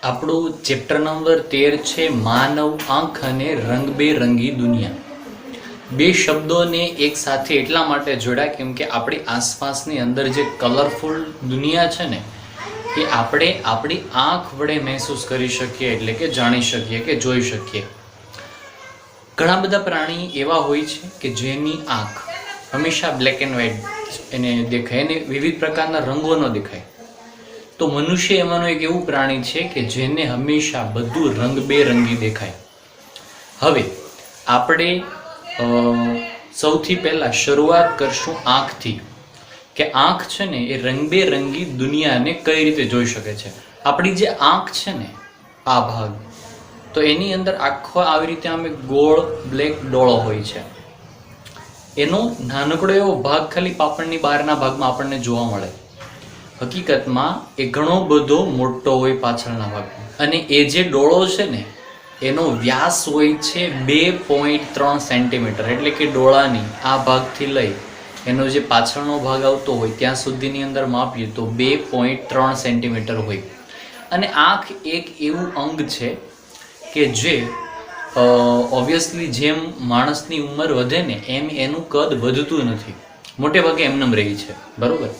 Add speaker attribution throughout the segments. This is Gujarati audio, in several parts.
Speaker 1: આપણું ચેપ્ટર નંબર 13 છે માનવ આંખ અને રંગબેરંગી દુનિયા. બે શબ્દોને એક સાથે એટલા માટે જોડ્યા કેમ કે આપણી આસપાસની અંદર જે કલરફુલ દુનિયા છે ને એ આપણે આપણી આંખ વડે મહેસૂસ કરી શકીએ, એટલે કે જાણી શકીએ કે જોઈ શકીએ. ઘણા બધા પ્રાણી એવા હોય છે કે જેની આંખ હંમેશા બ્લેક એન્ડ વ્હાઇટ એને દેખાય, એને વિવિધ પ્રકારના રંગો ન દેખાય. તો મનુષ્ય એમાંનું એક એવું પ્રાણી છે કે જેને હંમેશા બધું રંગબેરંગી દેખાય. હવે આપણે સૌથી પહેલાં શરૂઆત કરશું આંખથી, કે આંખ છે ને એ રંગબેરંગી દુનિયાને કઈ રીતે જોઈ શકે છે. આપણી જે આંખ છે ને આ ભાગ, તો એની અંદર આખો આવી રીતે આમ ગોળ બ્લેક ડોળો હોય છે. એનો નાનકડો એવો ભાગ ખાલી પાપણની બહારના ભાગમાં આપણને જોવા મળે. હકીકતમાં એ ઘણો બધો મોટો હોય પાછળના ભાગમાં, અને એ જે ડોળો છે ને એનો વ્યાસ હોય છે 2.3 સેન્ટીમીટર. એટલે કે ડોળાની આ ભાગથી લઈ એનો જે પાછળનો ભાગ આવતો હોય ત્યાં સુધીની અંદર માપીએ તો 2.3 સેન્ટીમીટર હોય. અને આંખ એક એવું અંગ છે કે જે ઓબ્વિયસલી જેમ માણસની ઉંમર વધે ને એમ એનું કદ વધતું નથી, મોટે ભાગે એમનેમ રહી છે, બરોબર.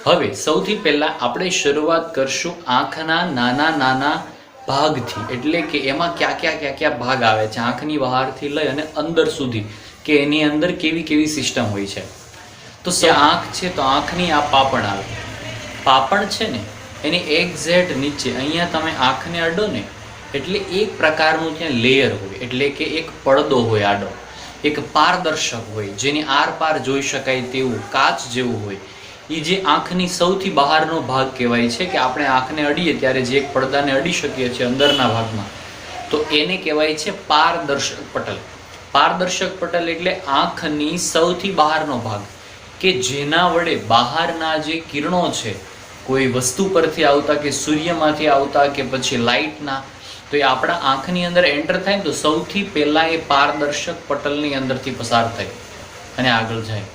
Speaker 1: હવે સૌથી પહેલાં આપણે શરૂઆત કરશું આંખના નાના નાના ભાગથી, એટલે કે એમાં કયા ભાગ આવે છે આંખની બહારથી લઈ અને અંદર સુધી, કે એની અંદર કેવી કેવી સિસ્ટમ હોય છે. તો આંખ છે તો આંખની આ પાપણ આવે. પાપણ છે ને એની એક્ઝેક્ટ નીચે અહીંયા તમે આંખને અડો ને એટલે એક પ્રકારનું ત્યાં લેયર હોય, એટલે કે એક પડદો હોય આડો, એક પારદર્શક હોય જેની આરપાર જોઈ શકાય તેવું કાચ જેવું હોય. એ જે આંખની સૌથી બહારનો ભાગ કહેવાય છે, કે આપણે આંખને અડીએ ત્યારે જે એક પડદાને અડી શકીએ છીએ અંદરના ભાગમાં, તો એને કહેવાય છે પારદર્શક પટલ. પારદર્શક પટલ એટલે આંખની સૌથી બહારનો ભાગ, કે જેના વડે બહારના જે કિરણો છે કોઈ વસ્તુ પરથી આવતા કે સૂર્યમાંથી આવતા કે પછી લાઇટના, તો એ આપણા આંખની અંદર એન્ટર થાય તો સૌથી પહેલાં એ પારદર્શક પટલની અંદરથી પસાર થાય અને આગળ જાય.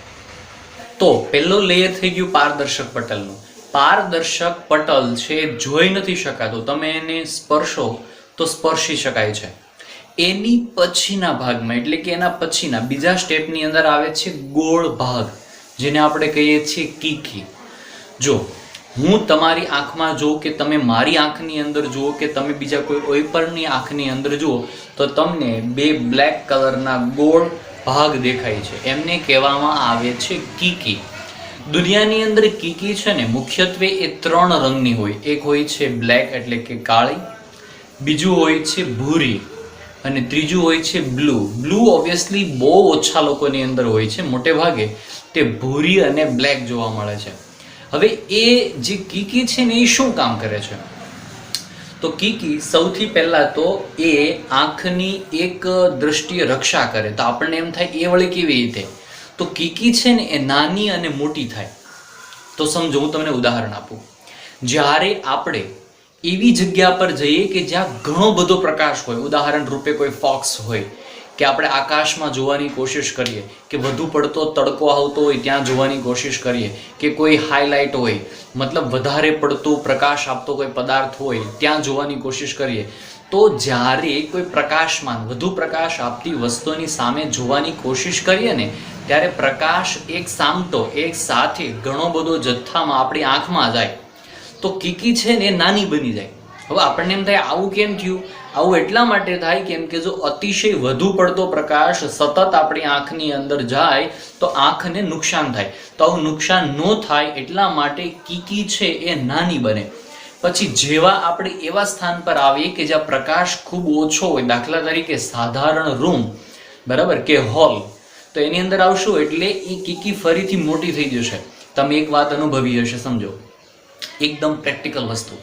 Speaker 1: તો પહેલો લેયર થઈ ગયું પારદર્શક પટલનું. પારદર્શક પટલ છે જોઈ નથી શકાતું, તમે એને સ્પર્શો તો સ્પર્શી શકાય છે. એની પછીના ભાગમાં, એટલે કે એના પછીના બીજા સ્ટેપની અંદર આવે છે ગોળ ભાગ, જેને આપણે કહીએ છીએ કીકી. જો હું તમારી આંખમાં જોઉં કે તમે મારી આંખની અંદર જુઓ કે તમે બીજા કોઈ પરની આંખની અંદર જુઓ, તો તમને બે બ્લેક કલરના ગોળ ભાગ દેખાય છે, એમને કહેવામાં આવે છે કીકી. દુનિયાની અંદર કીકી છે ને મુખ્યત્વે એ 3 રંગની હોય. એક હોય છે બ્લેક એટલે કે કાળી, બીજું હોય છે ભૂરી, અને ત્રીજું હોય છે બ્લુ. બ્લુ ઓબ્વિયસલી બહુ ઓછા લોકોની અંદર હોય છે, મોટે ભાગે તે ભૂરી અને બ્લેક જોવા મળે છે. હવે એ જે કીકી છે ને એ શું કામ કરે છે? તો કીકી સૌથી પહેલા તો એ આંખની એક દ્રષ્ટિએ રક્ષા કરે. તો આપણને એમ થાય એ વળી કેવી રીતે? તો કીકી છે ને એ નાની અને મોટી થાય. તો સમજો, હું તમને ઉદાહરણ આપું. જ્યારે આપણે એવી જગ્યા પર જઈએ કે જ્યાં ઘણો બધો પ્રકાશ હોય, ઉદાહરણ રૂપે કોઈ ફોક્સ હોય, કે આપણે આકાશમાં જોવાની કોશિશ કરીએ, કે વધુ પડતો તડકો આવતો હોય ત્યાં જોવાની કોશિશ કરીએ, કે કોઈ હાઈલાઇટ હોય, મતલબ વધારે પડતો પ્રકાશ આપતો કોઈ પદાર્થ હોય ત્યાં જોવાની કોશિશ કરીએ, તો જ્યારે કોઈ પ્રકાશમાન વધુ પ્રકાશ આપતી વસ્તુની સામે જોવાની કોશિશ કરીએ ને ત્યારે પ્રકાશ એક સામટો એક સાથે ઘણો બધો જથ્થામાં આપણી આંખમાં જાય, તો કીકી છે ને નાની બની જાય. હવે આપણને એમ થાય આવું કેમ થયું? આવું એટલા માટે થાય કેમ કે જો અતિશય વધુ પડતો પ્રકાશ સતત આપણી આંખની અંદર જાય તો આંખને નુકસાન થાય. તો આવું નુકસાન ન થાય એટલા માટે કીકી છે એ નાની બને. પછી જેવા આપણે એવા સ્થાન પર આવીએ કે જ્યાં પ્રકાશ ખૂબ ઓછો હોય, દાખલા તરીકે સાધારણ રૂમ, બરાબર, કે હોલ, તો એની અંદર આવશું એટલે એ કીકી ફરીથી મોટી થઈ જશે. તમે એક વાત અનુભવી હશે, સમજો, એકદમ પ્રેક્ટિકલ વસ્તુ,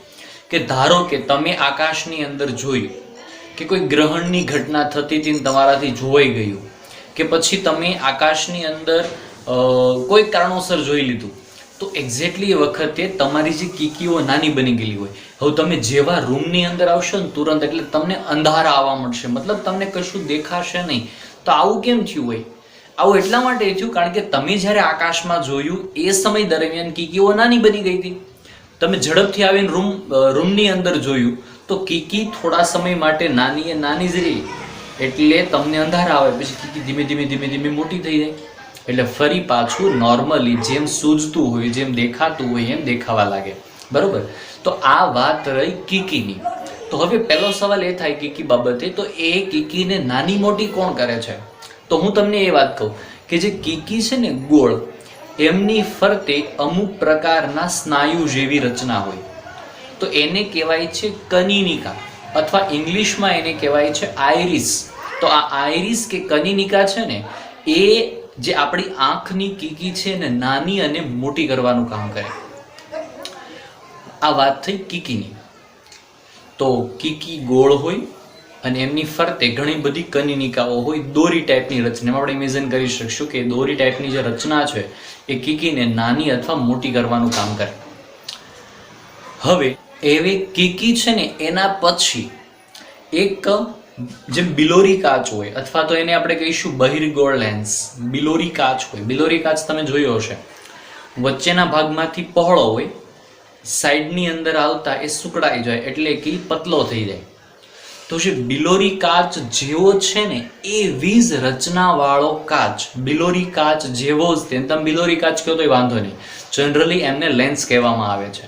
Speaker 1: કે ધારો કે તમે આકાશની અંદર જોયું કે કોઈ ગ્રહણની ઘટના થતી હતી તમારાથી જોવાઈ ગયું, કે પછી તમે આકાશની અંદર કોઈ કારણોસર જોઈ લીધું, તો એક્ઝેક્ટલી એ વખતે તમારી જે કીકીઓ નાની બની ગયેલી હોય. હવે તમે જેવા રૂમની અંદર આવશો ને તુરંત એટલે તમને અંધારા આવવા મળશે, મતલબ તમને કશું દેખાશે નહીં. તો આવું કેમ થયું હોય? આવું એટલા માટે થયું કારણ કે તમે જ્યારે આકાશમાં જોયું એ સમય દરમિયાન કીકીઓ નાની બની ગઈ હતી. તમે ઝડપથી આવીને રૂમની અંદર જોયું તો કીકી થોડા સમય માટે નાની એ નાની જ રહી, એટલે તમને અંધારા આવે, પછી કીકી ધીમે ધીમે ધીમે ધીમે મોટી થઈ જાય, એટલે ફરી પાછું નોર્મલી જેમ સૂઝતું હોય, જેમ દેખાતું હોય એમ દેખાવા લાગે. બરોબર? તો આ વાત રહી કીકીની. તો હવે પહેલો સવાલ એ થાય કીકી બાબતે, તો એ કીકીને નાની મોટી કોણ કરે છે? તો હું તમને એ વાત કહું કે જે કીકી છે ને ગોળ, એમની ફરતે અમુક પ્રકારના સ્નાયુ જેવી રચના હોય, તો એને કહેવાય છે કનિનિકા, અથવા ઇંગ્લિશમાં એને કહેવાય છે આઇરિસ. તો આ આઇરિસ કે કનિનિકા છે ને, એ જે આપણી આંખની કીકી છે ને નાની અને મોટી કરવાનું કામ કરે. આ વાત થઈ કીકીની. તો કીકી ગોળ હોય અને એમની ફરતે ઘણી બધી કનિનિકાઓ હોય, દોરી ટાઈપની રચના. આપણે ઇમેજિન કરી શકશું કે દોરી ટાઈપની જે રચના છે એ કીકીને નાની અથવા મોટી કરવાનું કામ કરે. હવે એવી કીકી છે ને એના પછી એક જેમ બિલોરી કાચ હોય, અથવા તો એને આપણે કહીશું બહિર્ગોળ લેન્સ. બિલોરી કાચ હોય. બિલોરી કાચ તમે જોયો હશે, વચ્ચેના ભાગમાંથી પહોળો હોય, સાઈડની અંદર આવતા એ સુકડાઈ જાય, એટલે કે પતલો થઈ જાય. તો જે બિલોરી કાચ જેવો છે ને એવી જ રચનાવાળો કાચ, બિલોરી કાચ જેવો જ. તમે બિલોરી કાચ કહો તો વાંધો નહીં, જનરલી એમને લેન્સ કહેવામાં આવે છે.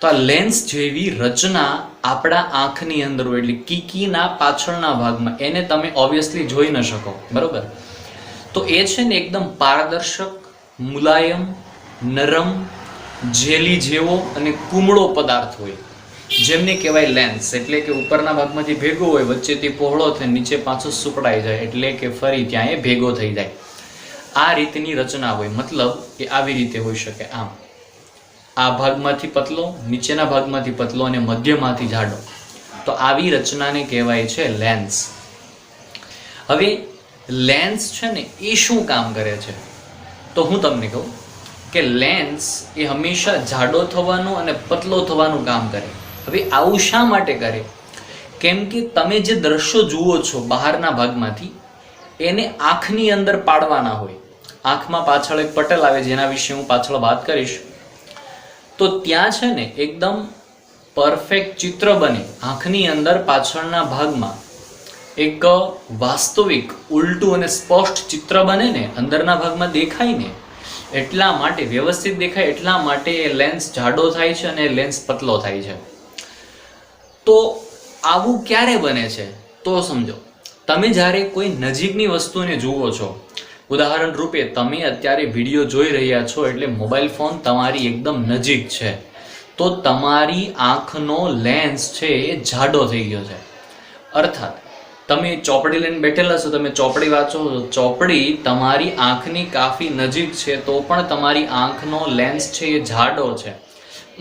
Speaker 1: તો આ લેન્સ જેવી રચના આપણા આંખની અંદર હોય, એટલે કીકીના પાછળના ભાગમાં. એને તમે ઓબ્વિયસલી જોઈ ન શકો, બરોબર? તો એ છે ને એકદમ પારદર્શક, મુલાયમ, નરમ, જેલી જેવો અને કુમળો પદાર્થ હોય, જેમને કહેવાય લેન્સ. એટલે કે ઉપરના ભાગમાંથી ભેગો હોય, વચ્ચેથી પહોળો થાય, નીચે પાછો સુકડાઈ જાય, એટલે કે ફરી ત્યાં એ ભેગો થઈ જાય. આ રીતની રચના હોય. મતલબ કે આવી રીતે હોઈ શકે, આમ આ ભાગમાંથી પતલો, નીચેના ભાગમાંથી પતલો અને મધ્યમાંથી જાડો. તો આવી રચનાને કહેવાય છે લેન્સ. હવે લેન્સ છે ને એ શું કામ કરે છે? તો હું તમને કહું કે લેન્સ એ હંમેશા જાડો થવાનું અને પતલો થવાનું કામ કરે. હવે આવું શા માટે કરે? કેમ કે તમે જે દ્રશ્યો જુઓ છો બહારના ભાગમાંથી, એને આંખની અંદર પાડવાના હોય. આંખમાં પાછળ એક પટલ આવે, જેના વિશે હું પાછળ વાત કરીશ. તો ત્યાં છે ને એકદમ પરફેક્ટ ચિત્ર બને આંખની અંદર. પાછળના ભાગમાં એક વાસ્તવિક, ઉલટું અને સ્પષ્ટ ચિત્ર બને ને, અંદરના ભાગમાં દેખાય ને, એટલા માટે વ્યવસ્થિત દેખાય, એટલા માટે એ લેન્સ જાડો થાય છે અને લેન્સ પતલો થાય છે. તો આવું ક્યારે બને છે? તો સમજો, તમે જ્યારે કોઈ નજીકની વસ્તુને જુઓ છો, ઉદાહરણ રૂપે તમે અત્યારે વિડીયો જોઈ રહ્યા છો, એટલે મોબાઈલ ફોન તમારી એકદમ નજીક છે, તો તમારી આંખનો લેન્સ છે એ જાડો થઈ ગયો છે. અર્થાત તમે ચોપડી લઈને બેઠેલા છો, તમે ચોપડી વાંચો, ચોપડી તમારી આંખની કાફી નજીક છે, તો પણ તમારી આંખનો લેન્સ છે એ જાડો છે.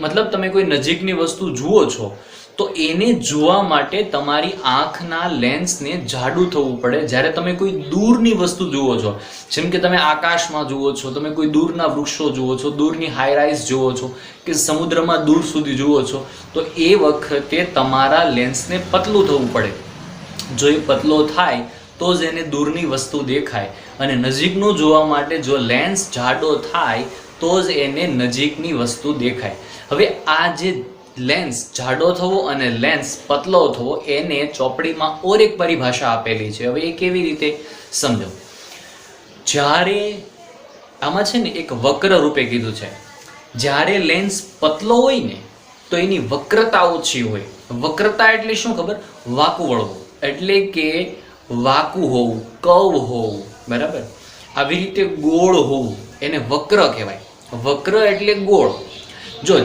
Speaker 1: મતલબ તમે કોઈ નજીકની વસ્તુ જુઓ છો, તો એને જોવા માટે તમારી આંખના લેન્સને જાડું થવું પડે. જ્યારે તમે કોઈ દૂરની વસ્તુ જુઓ છો, જેમ કે તમે આકાશમાં જુઓ છો, તમે કોઈ દૂરના વૃક્ષો જુઓ છો, દૂરની હાઈરાઇઝ જુઓ છો, કે સમુદ્રમાં દૂર સુધી જુઓ છો, તો એ વખતે તમારા લેન્સને પતલું થવું પડે. જો એ પતલો થાય તો જ એને દૂરની વસ્તુ દેખાય, અને નજીકનું જોવા માટે જો લેન્સ જાડો થાય તો જ એને નજીકની વસ્તુ દેખાય. હવે આ જે લેન્સ જાડો થવો અને લેન્સ પતલો થવો, એને ચોપડીમાં ઓર એક પરિભાષા આપેલી છે. હવે એ કેવી રીતે સમજો? જ્યારે આમાં છે ને એક વક્ર રૂપે કીધું છે, જ્યારે લેન્સ પતલો હોય ને તો એની વક્રતા ઓછી હોય. વક્રતા એટલે શું ખબર? વાંકું વળવું, એટલે કે વાંકું હોવું, કર્વ હોવું, બરાબર? આવી રીતે ગોળ હોવું, એને વક્ર કહેવાય. વક્ર એટલે ગોળ. જો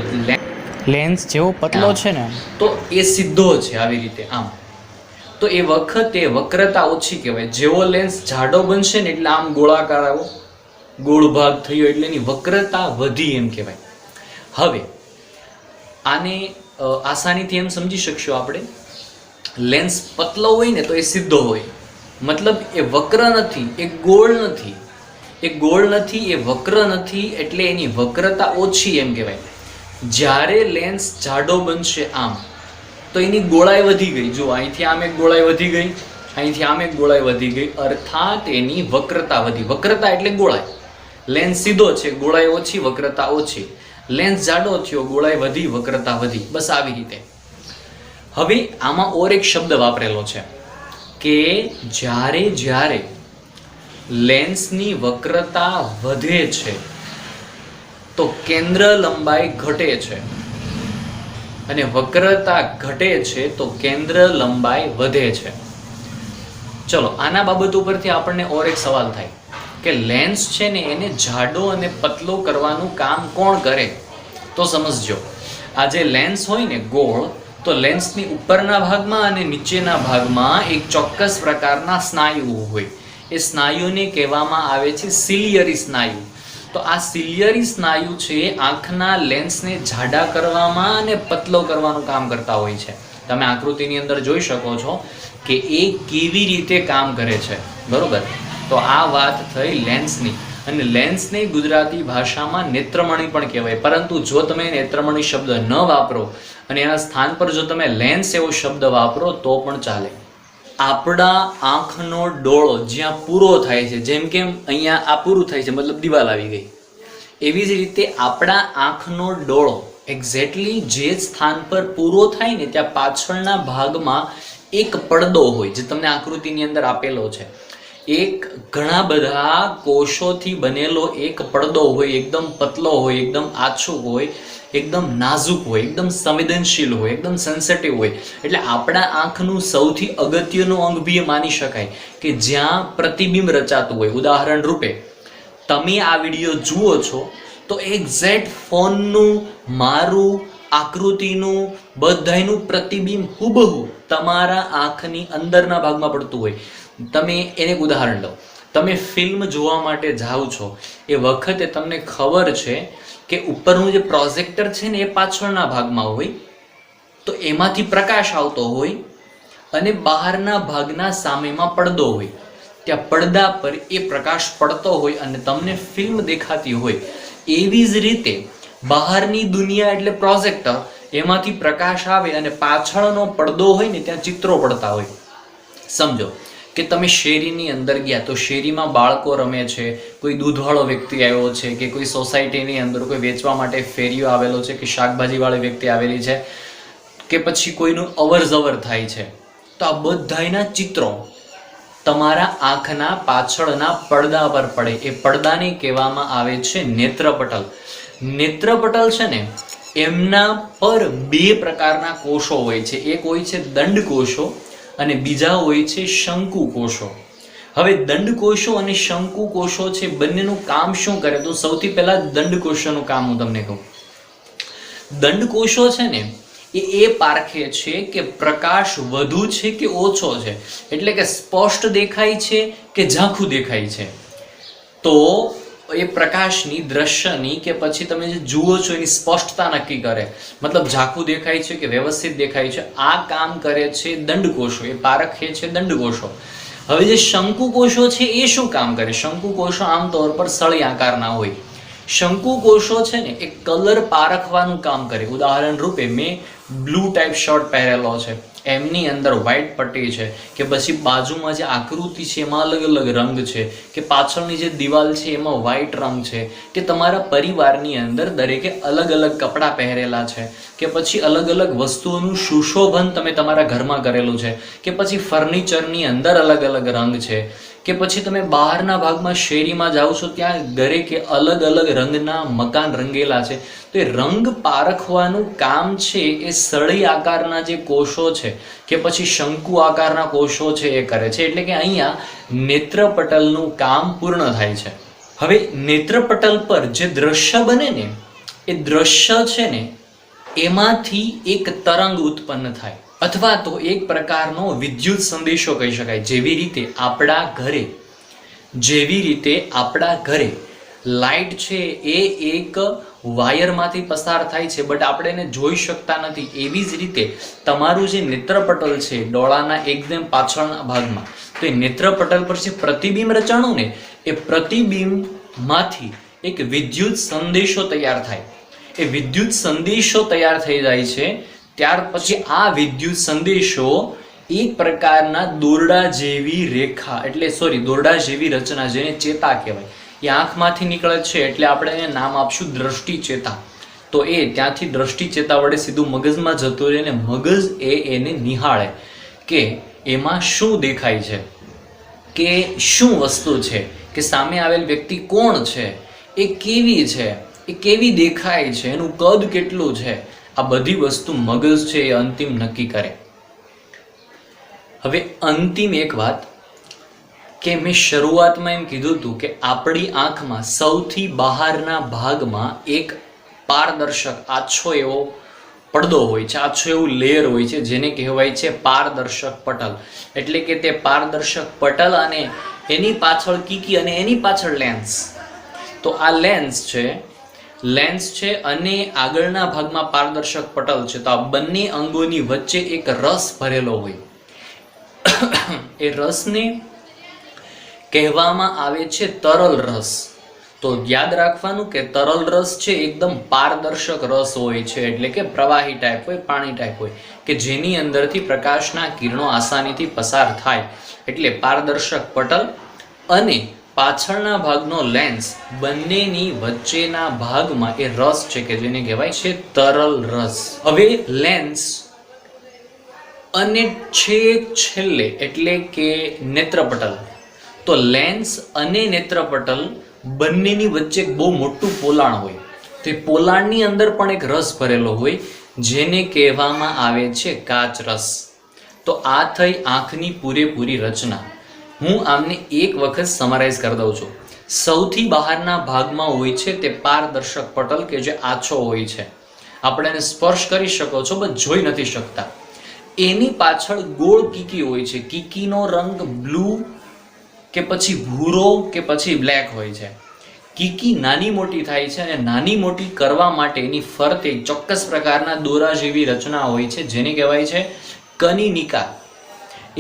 Speaker 1: લેન્સ જેવો પતલો છે ને તો એ સીધો છે, આવી રીતે આમ, તો એ વખતે વક્રતા ઓછી કહેવાય. જેવો લેન્સ જાડો બનશે ને એટલે આમ ગોળાકાર આવો, ગોળ ભાગ થયો, એટલે એની વક્રતા વધી એમ કહેવાય. હવે આને આસાનીથી એમ સમજી શકશો આપણે, લેન્સ પતલો હોય ને તો એ સીધો હોય, મતલબ એ વક્ર નથી, એ ગોળ નથી, એ ગોળ નથી, એ વક્ર નથી, એટલે એની વક્રતા ઓછી એમ કહેવાય. જ્યારે લેન્સ જાડો બનશે આમ, તો એની ગોળાઈ વધી ગઈ. જો અહીંથી આમ એક ગોળાઈ વધી ગઈ, અહીંથી આમ એક ગોળાઈ વધી ગઈ, અર્થાત એની વક્રતા વધી. વક્રતા એટલે ગોળાઈ. લેન્સ સીધો છે, ગોળાઈ ઓછી, વક્રતા ઓછી. લેન્સ જાડો થયો, ગોળાઈ વધી, વક્રતા વધી, બસ આવી રીતે. હવે આમાં ઓર એક શબ્દ વાપરેલો છે કે જ્યારે જ્યારે લેન્સની વક્રતા વધે છે તો કેન્દ્ર લંબાઈ ઘટે છે, અને વક્રતા ઘટે છે તો કેન્દ્ર લંબાઈ વધે છે. ચલો, આના બાબત ઉપરથી આપણને ઓર એક સવાલ થાય કે લેન્સ છે ને એને જાડો અને પતલો કરવાનું કામ કોણ કરે? તો સમજજો, આ જે લેન્સ હોય ને ગોળ, તો લેન્સની ઉપરના ભાગમાં અને નીચેના ભાગમાં એક ચોક્કસ પ્રકારના સ્નાયુઓ હોય. એ સ્નાયુને કહેવામાં આવે છે સિલિયરી સ્નાયુ. તો આ સિલિયરી સ્નાયુ છે આંખના લેન્સને જાડા કરવામાં અને પતલો કરવાનું કામ કરતા હોય છે. તમે આકૃતિની અંદર જોઈ શકો છો કે એ કેવી રીતે કામ કરે છે, બરોબર? તો આ વાત થઈ લેન્સની, અને લેન્સને ગુજરાતી ભાષામાં નેત્રમણી પણ કહેવાય. પરંતુ જો તમે નેત્રમણી શબ્દ ન વાપરો અને એના સ્થાન પર જો તમે લેન્સ એવો શબ્દ વાપરો તો પણ ચાલે. આપણા આંખનો ડોળો જ્યાં પૂરો થાય છે, જેમ કે અહીંયા આ પૂરું થાય છે મતલબ દિવાલ આવી ગઈ, એવી જ રીતે આપણા આંખનો ડોળો એક્ઝેક્ટલી જે સ્થાન પર પૂરો થાય ને ત્યાં પાછળના ભાગમાં એક પડદો હોય, જે તમને આકૃતિની અંદર આપેલો છે. એક ઘણા બધા કોષોથી બનેલો એક પડદો હોય, એકદમ પતલો હોય, એકદમ આછો હોય, એકદમ નાજુક હોય, એકદમ સંવેદનશીલ હોય, એકદમ સેન્સિટિવ હોય. એટલે આપણા આંખનું સૌથી અગત્યનું અંગ બી માની શકાય કે જ્યાં પ્રતિબિંબ રચાતું હોય. ઉદાહરણ રૂપે તમે આ વિડીયો જુઓ છો તો એક્ઝેક્ટ ફોનનું, મારું, આકૃતિનું, બધાયનું પ્રતિબિંબ હુબહુ તમારા આંખની અંદરના ભાગમાં પડતું હોય. તમે એને એક ઉદાહરણ લો, તમે ફિલ્મ જોવા માટે જાઓ છો એ વખતે તમને ખબર છે કે ઉપરનું જે પ્રોજેક્ટર છે ને એ પાછળના ભાગમાં હોય, તો એમાંથી પ્રકાશ આવતો હોય, અને બહારના ભાગના સામેમાં પડદો હોય. ત્યાં પડદા પર એ પ્રકાશ પડતો હોય અને તમને ફિલ્મ દેખાતી હોય. એવી જ રીતે બહારની દુનિયા એટલે પ્રોજેક્ટર, એમાંથી પ્રકાશ આવે અને પાછળનો પડદો હોય ને ત્યાં ચિત્રો પડતા હોય. સમજો કે તમે શેરીની અંદર ગયા તો શેરીમાં બાળકો રમે છે, કોઈ દૂધવાળો વ્યક્તિ આવ્યો છે, કે કોઈ સોસાયટીની અંદર કોઈ વેચવા માટે ફેરીઓ આવેલો છે, કે શાકભાજીવાળી વ્યક્તિ આવેલી છે, કે પછી કોઈનું અવર જવર થાય છે. તો આ બધાયના ચિત્રો તમારા આંખના પાછળના પડદા પર પડે. એ પડદાને કહેવામાં આવે છે નેત્રપટલ. નેત્રપટલ છે ને એમના પર બે પ્રકારના કોષો હોય છે. એક હોય છે દંડકોષો અને બીજા હોય છે શંકુ કોષો. હવે દંડકોષો અને શંકુ કોષો છે, બંનેનું કામ શું કરે? તો સૌથી પહેલા દંડકોષોનું કામ હું તમને કહું. દંડકોષો છે ને એ પારખે છે કે પ્રકાશ વધુ છે કે ઓછો છે, એટલે કે સ્પષ્ટ દેખાય છે કે ઝાંખું દેખાય છે. તો એ પ્રકાશની, દ્રશ્યની, કે પછી તમે જે જુઓ છો એની સ્પષ્ટતા નક્કી કરે. મતલબ ઝાંખું દેખાય છે કે વ્યવસ્થિત દેખાય છે, આ કામ કરે છે દંડકોષો. એ પારખે છે દંડકોષો. હવે જે શંકુ કોષો છે એ શું કામ કરે? શંકુ કોષો આમતોર પર સળી આકારના હોય. શંકુ કોષો છે ને એ કલર પારખવાનું કામ કરે. ઉદાહરણ રૂપે મેં બ્લુ ટાઈપ શર્ટ પહેરેલો છે, એમની અંદર વ્હાઈટ પટ્ટી છે, કે પછી બાજુમાં જે આકૃતિ છે એમાં અલગ અલગ રંગ છે, કે પાછળની જે દિવાલ છે એમાં વ્હાઈટ રંગ છે, કે તમારા પરિવારની અંદર દરેકે અલગ અલગ કપડાં પહેરેલા છે, કે પછી અલગ અલગ વસ્તુઓનું સુશોભન તમે તમારા ઘરમાં કરેલું છે, કે પછી ફર્નિચરની અંદર અલગ અલગ રંગ છે, કે પછી તમે બહારના ભાગમાં શેરીમાં જાઓ છો ત્યાં દરેકે અલગ અલગ રંગના મકાન રંગેલા છે. તો એ રંગ પારખવાનું કામ છે એ સળી આકારના જે કોષો છે કે પછી શંકુ આકારના કોષો છે એ કરે છે. એટલે કે અહીંયા નેત્રપટલનું કામ પૂર્ણ થાય છે. હવે નેત્રપટલ પર જે દ્રશ્ય બને ને એ દ્રશ્ય છે ને એમાંથી એક તરંગ ઉત્પન્ન થાય, અથવા તો એક પ્રકારનો વિદ્યુત સંદેશો કહી શકાય. જેવી રીતે આપણા ઘરે લાઇટ છે એ એક વાયરમાંથી પસાર થાય છે, બટ આપણે એને જોઈ શકતા નથી. એવી જ રીતે તમારું જે નેત્રપટલ છે ડોળાના એકદમ પાછળના ભાગમાં, તો એ નેત્રપટલ પર જે પ્રતિબિંબ રચાણું ને એ પ્રતિબિંબમાંથી એક વિદ્યુત સંદેશો તૈયાર થાય. એ વિદ્યુત સંદેશો તૈયાર થઈ જાય છે. ત્યાર પછી આ વિદ્યુત સંદેશો એક પ્રકારના દોરડા જેવી રેખા, દોરડા જેવી રચના, જેને ચેતા કહેવાય, એ આંખમાંથી નીકળે છે. એટલે આપણે એને નામ આપશું દ્રષ્ટિ ચેતા. તો એ ત્યાંથી દ્રષ્ટિ ચેતા વડે સીધું મગજમાં જતું રહે, અને મગજ એને નિહાળે કે એમાં શું દેખાય છે, કે શું વસ્તુ છે, કે સામે આવેલ વ્યક્તિ કોણ છે, એ કેવી છે, એ કેવી દેખાય છે, એનું કદ કેટલું છે. આ બધી વસ્તુ મગજ છે એ અંતિમ નક્કી કરે. હવે અંતિમ એક વાત, કે મેં શરૂઆતમાં એમ કીધું હતું કે આપણી આંખમાં સૌથી બહારના ભાગમાં એક પારદર્શક આછો એવો પડદો હોય છે, આછો એવું લેયર હોય છે, જેને કહેવાય છે પારદર્શક પટલ. એટલે કે તે પારદર્શક પટલ અને એની પાછળ કીકી અને એની પાછળ લેન્સ. તો આ લેન્સ છે અને આગળના ભાગમાં પારદર્શક પટલ છે. તો આ બંને અંગોની વચ્ચે એક રસ ભરેલો હોય. એ રસને કહેવામાં આવે છે તરલ રસ. તો યાદ રાખવાનું કે તરલ રસ છે એકદમ પારદર્શક રસ હોય છે, એટલે કે પ્રવાહી ટાઈપ હોય, પાણી ટાઈપ હોય, કે જેની અંદરથી પ્રકાશના કિરણો આસાનીથી પસાર થાય. એટલે પારદર્શક પટલ અને પાછળના ભાગનો લેન્સ, બંનેની વચ્ચેના ભાગમાં એ રસ છે કે જેને કહેવાય છે તરલ રસ. હવે લેન્સ અને છેલ્લે એટલે કે નેત્રપટલ. તો લેન્સ અને નેત્રપટલ બંનેની વચ્ચે એક બહુ મોટું પોલાણ હોય. તે પોલાણની અંદર પણ એક રસ ભરેલો હોય, જેને કહેવામાં આવે છે કાચ રસ. તો આ થઈ આંખની પૂરેપૂરી રચના. હું આમને એક વખત સમરાઇઝ કરી દઉં છું. સૌથી બહારના ભાગમાં હોય છે તે પારદર્શક પટલ, કે જે આછો હોય છે, આપણે એને સ્પર્શ કરી શકો છો પણ જોઈ નથી શકતા. એની પાછળ ગોળ કીકી હોય છે. કીકીનો રંગ બ્લુ કે પછી ભૂરો કે પછી બ્લેક હોય છે. કીકી નાની મોટી થાય છે, અને નાની મોટી કરવા માટે એની ફરતે ચોક્કસ પ્રકારના દોરા જેવી રચના હોય છે, જેને કહેવાય છે કનિનિકા.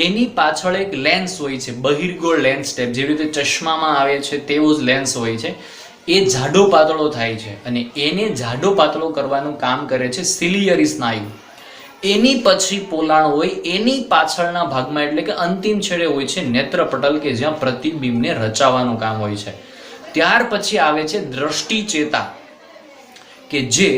Speaker 1: એની પાછળ એક લેન્સ હોય છે, બહિર્ગોળ લેન્સ ટાઈપ, જેવી રીતે ચશ્મામાં આવે છે તેવો જ લેન્સ હોય છે. એ જાડો પાતળો થાય છે, અને એને જાડો પાતળો કરવાનું કામ કરે છે સિલિયરી સ્નાયુ. એની પછી પોલાણ હોય, એની પાછળના ભાગમાં એટલે કે અંતિમ છેડે હોય છે નેત્રપટલ, કે જ્યાં પ્રતિબિંબને રચાવવાનું કામ હોય છે. ત્યાર પછી આવે છે દ્રષ્ટિ ચેતા, કે જે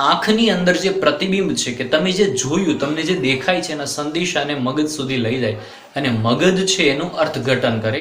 Speaker 1: આંખની અંદર જે પ્રતિબિંબ છે, કે તમે જે જોયું, તમને જે દેખાય છે એના સંદેશાને મગજ સુધી લઈ જાય, અને મગજ છે એનું અર્થઘટન કરે.